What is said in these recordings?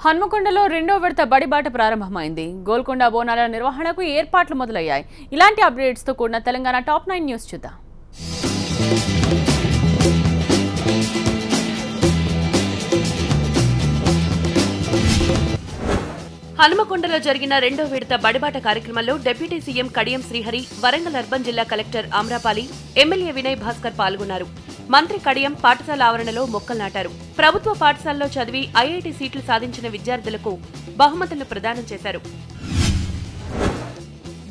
హన్మకొండలో రెండో విడత బడిబాట ప్రారంభమైంది. గోల్కొండ బోనాల నిర్వహణకు ఏర్పాట్లు మొదలయ్యాయి. ఇలాంటి అప్డేట్స్ తో కూడిన తెలంగాణ టాప్ 9 న్యూస్ చూద్దాం. హన్మకొండలో జరిగిన రెండో విడత బడిబాట కార్యక్రమంలో deputy CM Kadiyam Srihari, Warangal urban జిల్లా కలెక్టర్ అమ్రాపాలి, ఎమ్మెల్యే వినయ్ భాస్కర్ పాల్గొన్నారు. మంత్రి కడియం పాఠశాల ఆవరణలో మొక్కలు నాటారు. ప్రభుత్వ పాఠశాలలో చదివి ఐఐటీ సీట్లు సాధించిన విద్యార్థులకు బహుమతులను ప్రదానం చేశారు.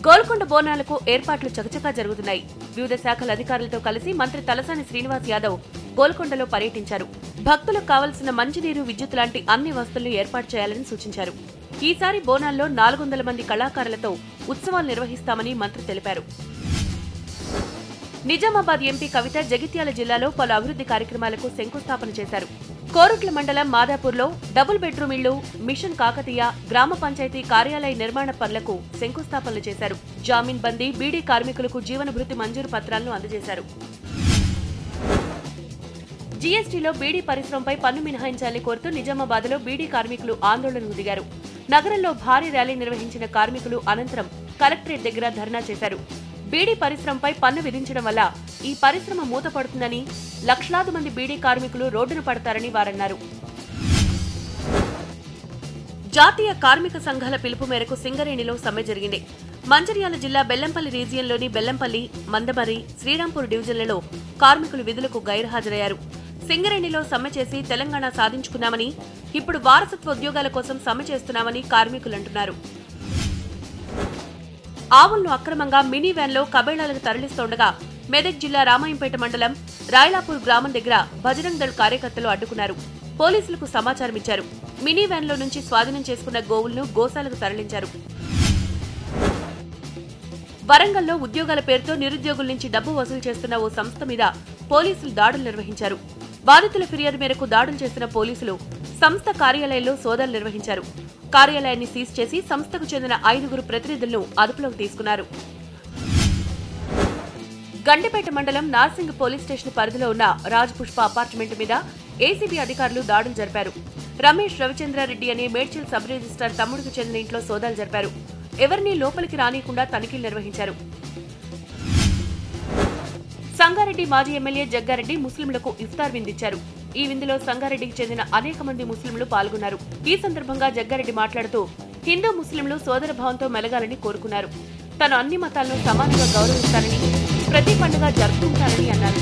గోల్కొండ బోనాలకు ఏర్పాట్లు చకచకా జరుగుతున్నాయి. వివిధ శాఖల అధికారులతో కలిసి మంత్రి తలసాని శ్రీనివాస్ యాదవ్ గోల్కొండలో పర్యటించారు. భక్తులకు కావలసిన మంచినీరు, విద్యుత్ లాంటి అన్ని వసతులు ఏర్పాటు చేయాలని సూచించారు. ఈసారి బోనాల్లో 400 మంది కళాకారులతో ఉత్సవాలు నిర్వహిస్తామని మంత్రి తెలిపారు. నిజామాబాద్ ఎంపీ కవిత జగిత్యాల జిల్లాలో పలు అభివృద్ధి కార్యక్రమాలకు శంకుస్థాపన చేశారు. కోరుట్ల మండలం మాదాపూర్లో డబుల్ బెడ్రూమ్ ఇళ్లు, మిషన్ కాకతీయ, గ్రామ పంచాయతీ కార్యాలయ నిర్మాణ పనులకు శంకుస్థాపనలు చేశారు. జామీన్ బందీ బీడీ కార్మికులకు జీవనభృతి మంజూరు పత్రాలను అందజేశారు. జీఎస్టీలో బీడీ పరిశ్రమపై పన్ను మినహాయించాలని కోరుతూ నిజామాబాద్లో బీడీ కార్మికులు ఆందోళనకు దిగారు. నగరంలో భారీ ర్యాలీ నిర్వహించిన కార్మికులు అనంతరం కలెక్టరేట్ దగ్గర ధర్నా చేశారు. బీడీ పరిశ్రమపై పన్ను విధించడం వల్ల ఈ పరిశ్రమ మూతపడుతుందని, లక్షలాది మంది బీడీ కార్మికులు రోడ్డున పడతారని వారన్నారు. జాతీయ కార్మిక సంఘాల పిలుపు మేరకు సింగరేణిలో సమ్మె జరిగింది. మంచిర్యాల జిల్లా బెల్లంపల్లి రీజియన్లోని బెల్లంపల్లి, మందమర్రి, శ్రీరాంపూర్ డివిజన్లలో కార్మికులు విధులకు గైర్హాజరయ్యారు. సింగరేణిలో సమ్మె చేసి తెలంగాణ సాధించుకున్నామని, ఇప్పుడు వారసత్వ ఉద్యోగాల కోసం సమ్మె చేస్తున్నామని కార్మికులు అంటున్నారు. ఆవులను అక్రమంగా మినీ వ్యాన్లో కబేళాలకు తరలిస్తుండగా మెదక్ జిల్లా రామాయంపేట మండలం రాయలాపూర్ గ్రామం దగ్గర బజరంగ్ దళ్ కార్యకర్తలు అడ్డుకున్నారు. పోలీసులకు సమాచారం ఇచ్చారు. మినీ వ్యాన్లో నుంచి స్వాధీనం చేసుకున్న గోవులను గోశాలకు తరలించారు. వరంగల్లో ఉద్యోగాల పేరుతో నిరుద్యోగుల నుంచి డబ్బు వసూలు చేస్తున్న ఓ సంస్థ మీద పోలీసులు దాడులు నిర్వహించారు. బాధితుల ఫిర్యాదు మేరకు దాడులు చేసిన పోలీసులు సంస్థ కార్యాలయంలో సోదాలు నిర్వహించారు. కార్యాలయాన్ని సీజ్ చేసి సంస్థకు చెందిన 5 ప్రతినిధులను అదుపులోకి తీసుకున్నారు. గండిపేట మండలం నార్సింగ్ పోలీస్ స్టేషన్ పరిధిలో ఉన్న రాజ్ పుష్ప అపార్ట్మెంట్ మీద ఏసీబీ అధికారులు దాడులు జరిపారు. రమేష్ రవిచంద్రారెడ్డి అనే మేడ్చల్ సబ్ రిజిస్ట్రార్ తమ్ముడికి చెందిన ఇంట్లో సోదాలు జరిపారు. ఎవరినీ లోపలికి రానియకుండా తనిఖీలు నిర్వహించారు. సంగారెడ్డి మాజీ ఎమ్మెల్యే జగ్గారెడ్డి ముస్లింలకు ఇఫ్తార్ విందిచ్చారు. ఈ విందులో సంగారెడ్డికి చెందిన అనేక మంది ముస్లింలు పాల్గొన్నారు. ఈ సందర్భంగా జగ్గారెడ్డి మాట్లాడుతూ హిందూ ముస్లింలు సోదరభావంతో మెలగాలని కోరుకున్నారు. తాను అన్ని మతాలను సమానంగా గౌరవిస్తానని, ప్రతి పండుగ జరుపుకుంటానని అన్నారు.